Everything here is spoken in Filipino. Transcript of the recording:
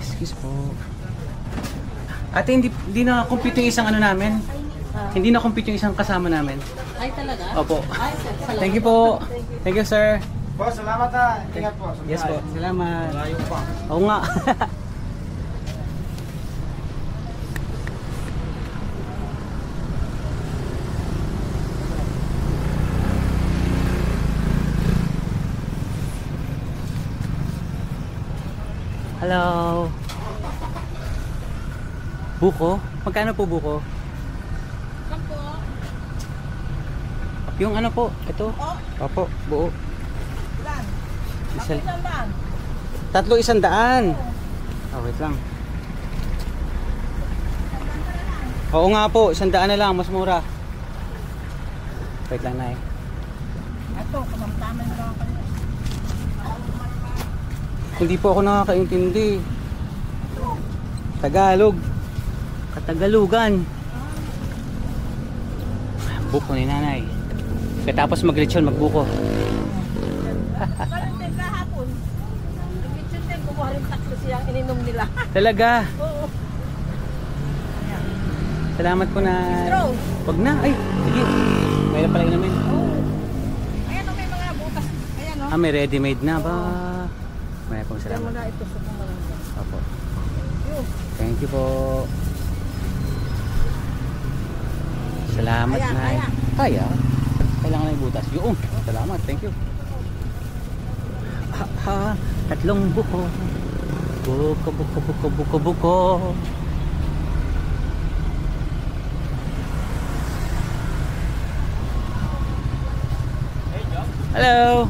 Excuse po. Ate, hindi na-compute yung isang ano namin. Hindi na-compute yung isang kasama namin. Ay, talaga? Opo. Ay, salamat. Thank you po. Thank you, sir. Boss, salamat ha. Ingat po. Yes po. Salamat. Malayo pa. Oo nga. Hello. Buko? Magkano po buko? Sampo. Yung ano po? Ito? Opo, buo. Ilan? Isa, Isang daan. tatlo 100. Oh, wait lang. Oo nga po, 100 na lang, mas mura. Wait lang na eh. Ito, kasamtaman na lang ako kanina. Hindi po ako nakakaintindi. Tagalog. Katagalugan. Buko ni nanay. Katapos mag-lechon, magbuko. Parang din kahapon. Yung din, kumuha rin tatlo siyang ininom nila. Talaga. Oo. Salamat po na. Straw. Wag na. Ay, sige. May na pala namin. Oo. Ayan o, may mga butas. Ayan o. Ah, may ready-made na ba? May po Diyan mo salamat. na ito sa pumalangga. Opo. Yun. Thank you po. Salamat Kaya, na. kaya. Kaya. Kailangan na yung butas. Yung. Salamat. Thank you. Ha, tatlong buko. Buko, buko, buko, buko, buko. Hello.